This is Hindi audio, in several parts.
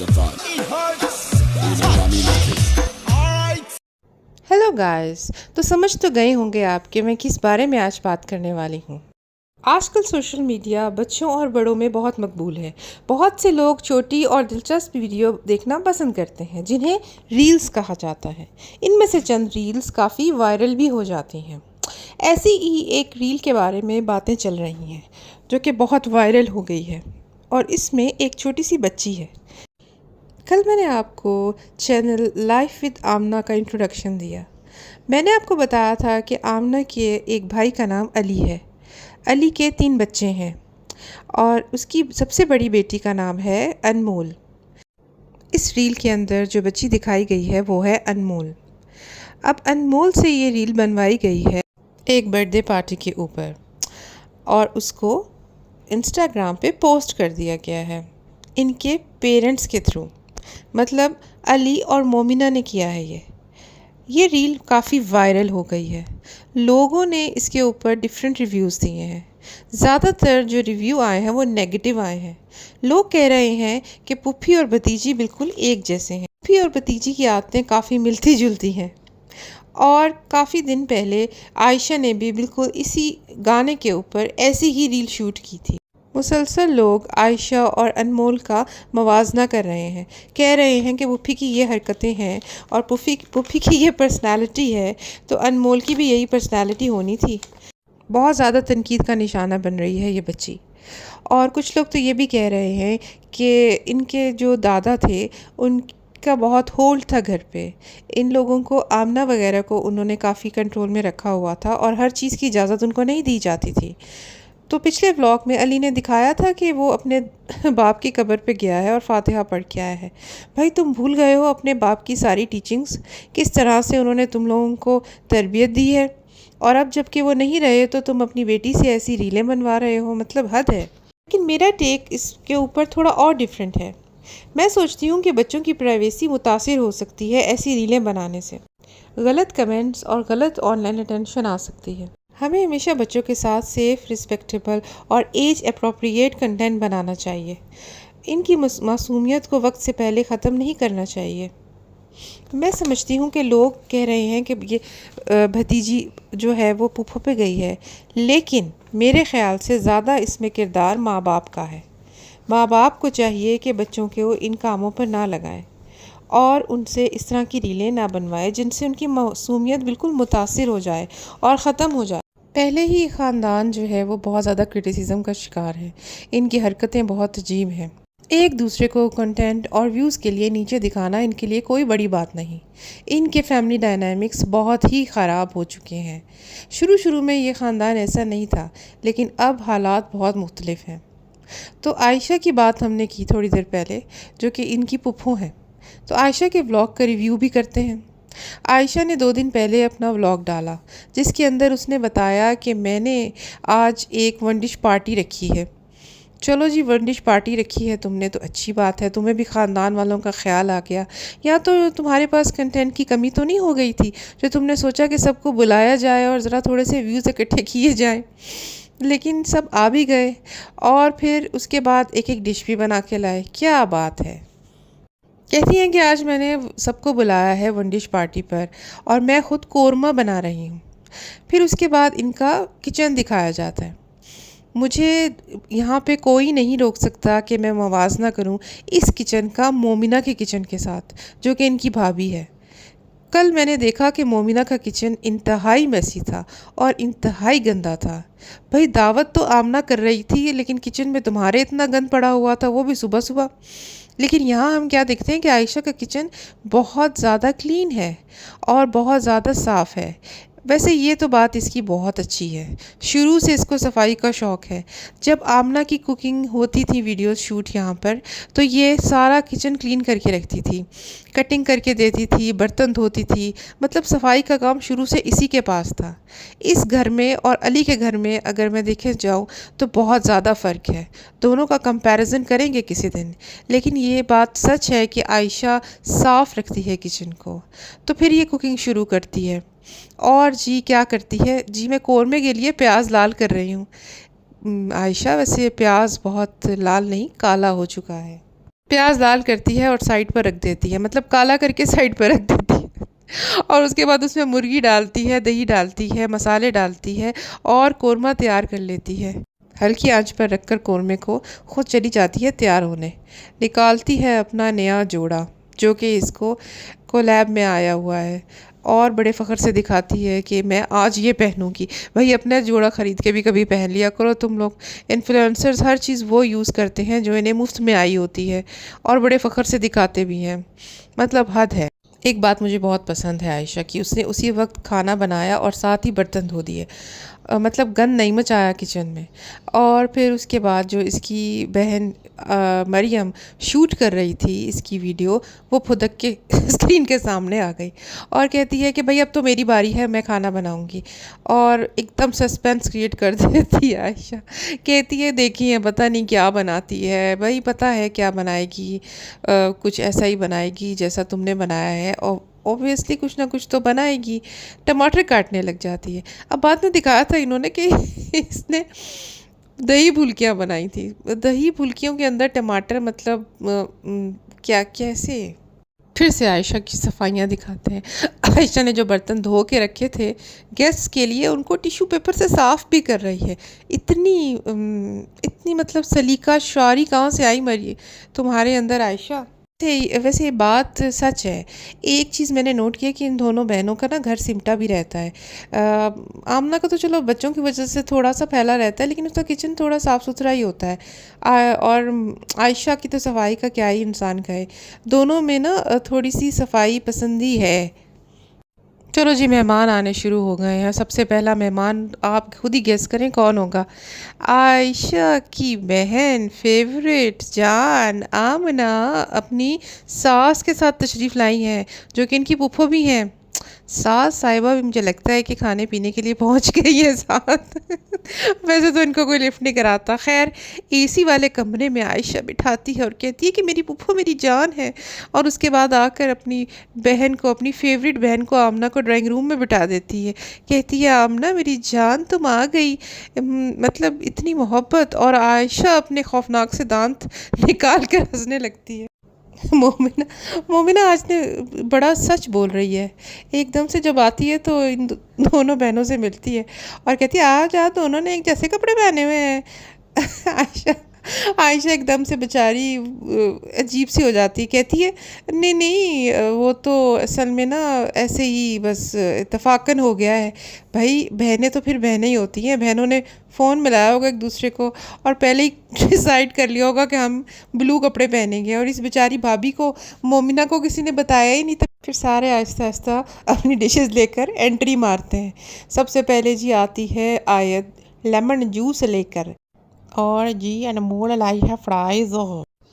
a thought. You know what I mean? Like it. Hello guys. तो समझ तो गए होंगे आप कि मैं किस बारे में आज बात करने वाली हूँ। आजकल सोशल मीडिया बच्चों और बड़ों में बहुत मकबूल है। बहुत से लोग छोटी और दिलचस्प वीडियो देखना पसंद करते हैं जिन्हें रील्स कहा जाता है। इनमें से चंद रील्स काफ़ी वायरल भी हो जाती हैं। ऐसी ही एक रील के बारे में बातें चल रही हैं जो कि बहुत वायरल हो गई है और इसमें एक छोटी सी बच्ची है। कल मैंने आपको चैनल लाइफ विद आमना का इंट्रोडक्शन दिया। मैंने आपको बताया था कि आमना के एक भाई का नाम अली है। अली के 3 बच्चे हैं और उसकी सबसे बड़ी बेटी का नाम है अनमोल। इस रील के अंदर जो बच्ची दिखाई गई है वो है अनमोल। अब अनमोल से ये रील बनवाई गई है एक बर्थडे पार्टी के ऊपर और उसको इंस्टाग्राम पे पोस्ट कर दिया गया है इनके पेरेंट्स के थ्रू। मतलब अली और मोमिना ने किया है ये रील काफ़ी वायरल हो गई है। लोगों ने इसके ऊपर डिफरेंट रिव्यूज़ दिए हैं। ज़्यादातर जो रिव्यू आए हैं वो नेगेटिव आए हैं। लोग कह रहे हैं कि पुप्पी और भतीजी बिल्कुल एक जैसे हैं। पुप्पी और भतीजी की आदतें काफ़ी मिलती जुलती हैं और काफ़ी दिन पहले आयशा ने भी बिल्कुल इसी गाने के ऊपर ऐसी ही रील शूट की थी। मुसलसल लोग आयशा और अनमोल का मवाजना कर रहे हैं। कह रहे हैं कि पुप्पी की ये हरकतें हैं और पुप्पी की ये पर्सनालिटी है तो अनमोल की भी यही पर्सनालिटी होनी थी। बहुत ज़्यादा तनकीद का निशाना बन रही है ये बच्ची। और कुछ लोग तो ये भी कह रहे हैं कि इनके जो दादा थे उनका बहुत होल्ड था घर पे। इन लोगों को आमना वगैरह को उन्होंने काफ़ी कंट्रोल में रखा हुआ था और हर चीज़ की इजाज़त उनको नहीं दी जाती थी। तो पिछले व्लॉग में अली ने दिखाया था कि वो अपने बाप की कब्र पे गया है और फातिहा पढ़ के आया है। भाई तुम भूल गए हो अपने बाप की सारी टीचिंग्स, किस तरह से उन्होंने तुम लोगों को तरबियत दी है और अब जबकि वो नहीं रहे तो तुम अपनी बेटी से ऐसी रीलें बनवा रहे हो। मतलब हद है। लेकिन मेरा टेक इसके ऊपर थोड़ा और डिफरेंट है। मैं सोचती हूँ कि बच्चों की प्राइवेसी मुतासिर हो सकती है ऐसी रीलें बनाने से। गलत कमेंट्स और गलत ऑनलाइन अटेंशन आ सकती है। हमें हमेशा बच्चों के साथ सेफ़, रिस्पेक्टेबल और एज अप्रोप्रिएट कंटेंट बनाना चाहिए। इनकी मासूमियत को वक्त से पहले ख़त्म नहीं करना चाहिए। मैं समझती हूँ कि लोग कह रहे हैं कि ये भतीजी जो है वो पुप्पो पे गई है, लेकिन मेरे ख़्याल से ज़्यादा इसमें किरदार माँ बाप का है। माँ बाप को चाहिए कि बच्चों को इन कामों पर ना लगाएं और उनसे इस तरह की रीलें ना बनवाएं जिनसे उनकी मासूमियत बिल्कुल मुतासिर हो जाए और ख़त्म हो जाए। पहले ही ख़ानदान जो है वो बहुत ज़्यादा क्रिटिसिज्म का शिकार है। इनकी हरकतें बहुत अजीब हैं। एक दूसरे को कंटेंट और व्यूज़ के लिए नीचे दिखाना इनके लिए कोई बड़ी बात नहीं। इनके फैमिली डायनामिक्स बहुत ही ख़राब हो चुके हैं। शुरू में ये ख़ानदान ऐसा नहीं था, लेकिन अब हालात बहुत मुख्तलिफ हैं। तो आयशा की बात हमने की थोड़ी देर पहले, जो कि इनकी पुप्पो हैं। तो आयशा के व्लॉग का रिव्यू भी करते हैं। आयशा ने 2 दिन पहले अपना व्लॉग डाला जिसके अंदर उसने बताया कि मैंने आज एक वन डिश पार्टी रखी है। चलो जी, वन डिश पार्टी रखी है तुमने तो अच्छी बात है, तुम्हें भी ख़ानदान वालों का ख्याल आ गया। या तो तुम्हारे पास कंटेंट की कमी तो नहीं हो गई थी जो तुमने सोचा कि सबको बुलाया जाए और ज़रा थोड़े से व्यूज़ इकट्ठे किए जाएँ। लेकिन सब आ भी गए और फिर उसके बाद एक एक डिश भी बना के लाए। क्या बात है। कहती हैं कि आज मैंने सबको बुलाया है वन डिश पार्टी पर और मैं ख़ुद कोरमा बना रही हूँ। फिर उसके बाद इनका किचन दिखाया जाता है। मुझे यहाँ पे कोई नहीं रोक सकता कि मैं मवाजना करूँ इस किचन का मोमिना के किचन के साथ, जो कि इनकी भाभी है। कल मैंने देखा कि मोमिना का किचन इंतहाई मैसी था और इंतहाई गंदा था। भाई दावत तो आमना कर रही थी लेकिन किचन में तुम्हारे इतना गंद पड़ा हुआ था, वो भी सुबह सुबह। लेकिन यहाँ हम क्या देखते हैं कि आयशा का किचन बहुत ज़्यादा क्लीन है और बहुत ज़्यादा साफ़ है। वैसे ये तो बात इसकी बहुत अच्छी है। शुरू से इसको सफाई का शौक़ है। जब आमना की कुकिंग होती थी वीडियोस शूट यहाँ पर, तो ये सारा किचन क्लीन करके रखती थी, कटिंग करके देती थी, बर्तन धोती थी। मतलब सफाई का काम शुरू से इसी के पास था। इस घर में और अली के घर में अगर मैं देखे जाऊँ तो बहुत ज़्यादा फ़र्क है। दोनों का कंपैरिजन करेंगे किसी दिन। लेकिन ये बात सच है कि आयशा साफ़ रखती है किचन को। तो फिर ये कुकिंग शुरू करती है और जी क्या करती है जी, मैं कौरमे के लिए प्याज लाल कर रही हूँ। आयशा वैसे प्याज बहुत लाल नहीं, काला हो चुका है। प्याज लाल करती है और साइड पर रख देती है, मतलब काला करके साइड पर रख देती है। और उसके बाद उसमें मुर्गी डालती है, दही डालती है, मसाले डालती है और कोरमा तैयार कर लेती है। हल्की आंच पर रखकर कोरमे को खुद चली जाती है तैयार होने। निकालती है अपना नया जोड़ा जो कि इसको कोलैब में आया हुआ है और बड़े फ़ख्र से दिखाती है कि मैं आज ये पहनूंगी। भाई अपना जोड़ा ख़रीद के भी कभी पहन लिया करो तुम लोग। इन्फ्लुएंसर्स हर चीज़ वो यूज़ करते हैं जो इन्हें मुफ्त में आई होती है और बड़े फ़ख्र से दिखाते भी हैं, मतलब हद है। एक बात मुझे बहुत पसंद है आयशा की, उसने उसी वक्त खाना बनाया और साथ ही बर्तन धो दिए। मतलब गंद नहीं मचाया किचन में। और फिर उसके बाद जो इसकी बहन मरियम शूट कर रही थी इसकी वीडियो, वो फुदक के स्क्रीन के सामने आ गई और कहती है कि भाई अब तो मेरी बारी है, मैं खाना बनाऊंगी। और एकदम सस्पेंस क्रिएट कर देती है आयशा। कहती है देखिए पता नहीं क्या बनाती है, भाई पता है क्या बनाएगी, कुछ ऐसा ही बनाएगी जैसा तुमने बनाया है और ऑब्वियसली कुछ ना कुछ तो बनाएगी। टमाटर काटने लग जाती है। अब बाद में दिखाया था इन्होंने कि इसने दही फुल्कियाँ बनाई थी। दही फुल्कियों के अंदर टमाटर, मतलब क्या कैसे। फिर से आयशा की सफाइयाँ दिखाते हैं। आयशा ने जो बर्तन धो के रखे थे गेस्ट्स के लिए उनको टिश्यू पेपर से साफ़ भी कर रही है। इतनी मतलब सलीका शारी कहाँ से आई मरी तुम्हारे अंदर आयशा। वैसे ये बात सच है। एक चीज़ मैंने नोट किया कि इन दोनों बहनों का ना घर सिमटा भी रहता है। आमना का तो चलो बच्चों की वजह से थोड़ा सा फैला रहता है, लेकिन उसका किचन थोड़ा साफ़ सुथरा ही होता है। और आयशा की तो सफाई का क्या ही इंसान कहे। दोनों में ना थोड़ी सी सफाई पसंदी है। चलो जी, मेहमान आने शुरू हो गए हैं। सबसे पहला मेहमान आप खुद ही गेस करें कौन होगा। आयशा की बहन फेवरेट जान आमना अपनी सास के साथ तशरीफ़ लाई हैं, जो कि इनकी फूफो भी हैं। सास साहिबा भी मुझे लगता है कि खाने पीने के लिए पहुंच गई है साथ। वैसे तो इनको कोई लिफ्ट नहीं कराता। खैर, एसी वाले कमरे में आयशा बिठाती है और कहती है कि मेरी फूफो मेरी जान है। और उसके बाद आकर अपनी बहन को, अपनी फेवरेट बहन को आमना को ड्राइंग रूम में बिठा देती है। कहती है आमना मेरी जान तुम आ गई। मतलब इतनी मोहब्बत। और आयशा अपने खौफनाक से दांत निकाल कर हंसने लगती है। मोमिना मोमिना आज ने बड़ा सच बोल रही है। एकदम से जब आती है तो इन दोनों बहनों से मिलती है और कहती है आज आज दोनों ने एक जैसे कपड़े पहने हुए हैं। आयशा आयशा एकदम से बेचारी अजीब सी हो जाती है। कहती है नहीं नहीं, वो तो असल में ना ऐसे ही बस इत्तेफाकन हो गया है। भाई बहनें तो फिर बहनें ही होती हैं। बहनों ने फ़ोन मिलाया होगा एक दूसरे को और पहले ही डिसाइड कर लिया होगा कि हम ब्लू कपड़े पहनेंगे। और इस बेचारी भाभी को, मोमिना को, किसी ने बताया ही नहीं था। फिर सारे आहिस्ता आहिस्ता अपनी डिशेस लेकर एंट्री मारते हैं। सबसे पहले जी आती है आयत लेमन जूस लेकर, और जी अनमोल लाई है फ्राइज,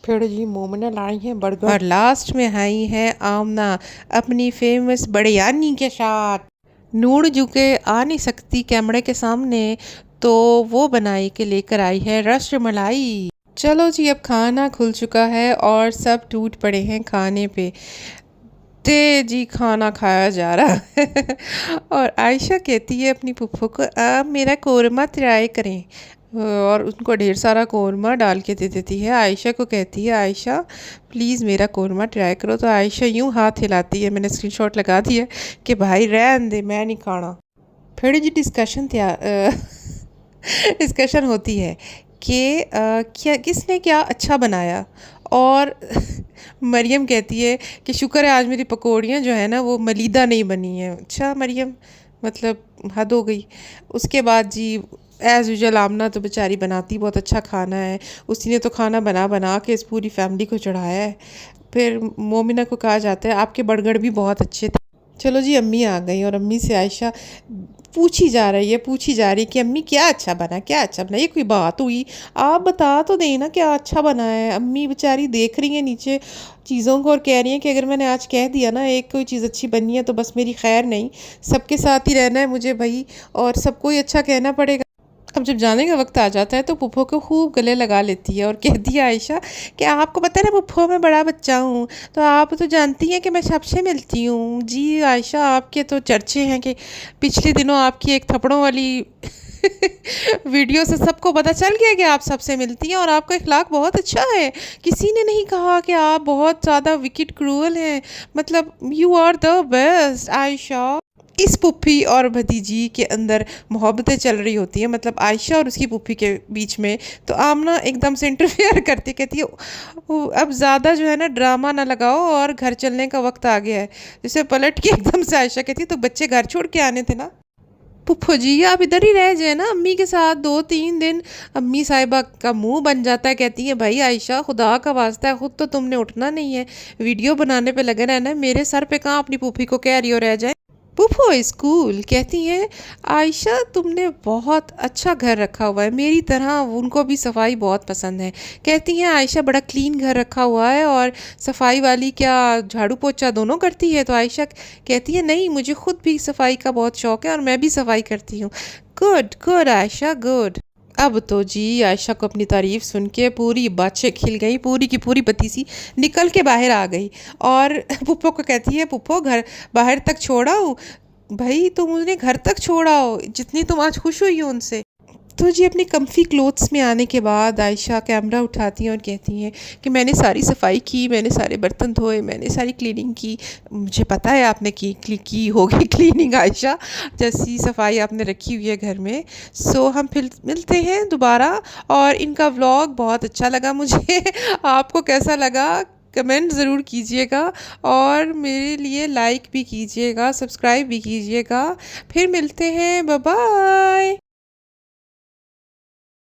फिर जी मोमिना लाई है बर्गर, और लास्ट में आई है आमना अपनी फेमस बिरयानी के साथ। नूर झुके आ नहीं सकती कैमरे के सामने, तो वो बनाई के लेकर आई है रस मलाई। चलो जी, अब खाना खुल चुका है और सब टूट पड़े हैं खाने पे। ते जी खाना खाया जा रहा है। और आयशा कहती है अपनी पुप्पो को आप मेरा कोरमा ट्राई करें, और उनको ढेर सारा कोरमा डाल के दे देती है। आयशा को कहती है आयशा प्लीज़ मेरा कोरमा ट्राई करो, तो आयशा यूँ हाथ हिलाती है, मैंने स्क्रीनशॉट लगा दिया कि भाई रहन दे मैं नहीं खाना। फिर जी डिस्कशन होती है कि क्या किसने क्या अच्छा बनाया। और मरियम कहती है कि शुक्र है आज मेरी पकौड़ियाँ जो है ना वो मलीदा नहीं बनी हैं। अच्छा मरियम, मतलब हद हो गई। उसके बाद जी एज़ यूजुअल आमना तो बेचारी बनाती बहुत अच्छा खाना है। उसी ने तो खाना बना बना के इस पूरी फैमिली को चढ़ाया है। फिर मोमिना को कहा जाता है आपके बर्गर भी बहुत अच्छे थे। चलो जी, अम्मी आ गई और अम्मी से आयशा पूछी जा रही कि अम्मी क्या अच्छा बना, क्या अच्छा बना। ये कोई बात हुई? आप बता तो देना क्या अच्छा बना है। अम्मी बेचारी देख रही हैं नीचे चीज़ों को और कह रही हैं कि अगर मैंने आज कह दिया ना एक कोई चीज़ अच्छी बननी है तो बस मेरी खैर नहीं, सबके साथ ही रहना है मुझे भाई, और सबको ही अच्छा कहना पड़ेगा। अब जब जाने का वक्त आ जाता है तो पुप्पो को खूब गले लगा लेती है और कहती है आयशा कि आपको पता है ना पुप्पो मैं बड़ा बच्चा हूँ, तो आप तो जानती हैं कि मैं सबसे मिलती हूँ। जी आयशा, आपके तो चर्चे हैं कि पिछले दिनों आपकी एक थप्पड़ों वाली वीडियो से सबको पता चल गया कि आप सबसे मिलती हैं और आपका इखलाक बहुत अच्छा है। किसी ने नहीं कहा कि आप बहुत ज़्यादा विकेट क्रूअल हैं। मतलब you are the best Ayesha. इस पुप्पी और भतीजी के अंदर मोहब्बतें चल रही होती हैं, मतलब आयशा और उसकी पुप्पी के बीच में। तो आमना एकदम से इंटरफेयर करती कहती है, अब ज़्यादा जो है ना ड्रामा ना लगाओ और घर चलने का वक्त आ गया है। जिसे पलट के एकदम से आयशा कहती है, तो बच्चे घर छोड़ के आने थे ना। पुप्पो जी आप इधर ही रह जाए ना अम्मी के साथ 2-3 दिन। अम्मी साहिबा का मुंह बन जाता है, कहती है भाई आयशा खुदा का वास्ता है, खुद तो तुमने उठना नहीं है, वीडियो बनाने पे लगे रहना है, मेरे सर पे कहाँ अपनी पुप्पी को कह रही हो रह जाए। पुप्पो इज कूल कहती हैं, आयशा तुमने बहुत अच्छा घर रखा हुआ है, मेरी तरह उनको भी सफाई बहुत पसंद है। कहती हैं आयशा बड़ा क्लीन घर रखा हुआ है और सफाई वाली क्या झाड़ू पोछा दोनों करती है? तो आयशा कहती है नहीं, मुझे खुद भी सफाई का बहुत शौक है और मैं भी सफाई करती हूँ। Good good Ayesha good. अब तो जी आयशा को अपनी तारीफ सुन के पूरी बातें खिल गई, पूरी की पूरी बतीसी निकल के बाहर आ गई और पुप्पो को कहती है, पुप्पो घर बाहर तक छोड़ा हूँ। भाई तुम उन्हें घर तक छोड़ा हो, जितनी तुम आज खुश हुई हो उनसे। तो जी अपनी कम्फी क्लोथ्स में आने के बाद आयशा कैमरा उठाती हैं और कहती हैं कि मैंने सारी सफाई की, मैंने सारे बर्तन धोए, मैंने सारी क्लीनिंग की। मुझे पता है आपने की होगी क्लीनिंग आयशा, जैसी सफाई आपने रखी हुई है घर में। सो हम फिर मिलते हैं दोबारा। और इनका व्लॉग बहुत अच्छा लगा मुझे आपको कैसा लगा कमेंट ज़रूर कीजिएगा और मेरे लिए लाइक भी कीजिएगा, सब्सक्राइब भी कीजिएगा। फिर मिलते हैं, बाय बाय।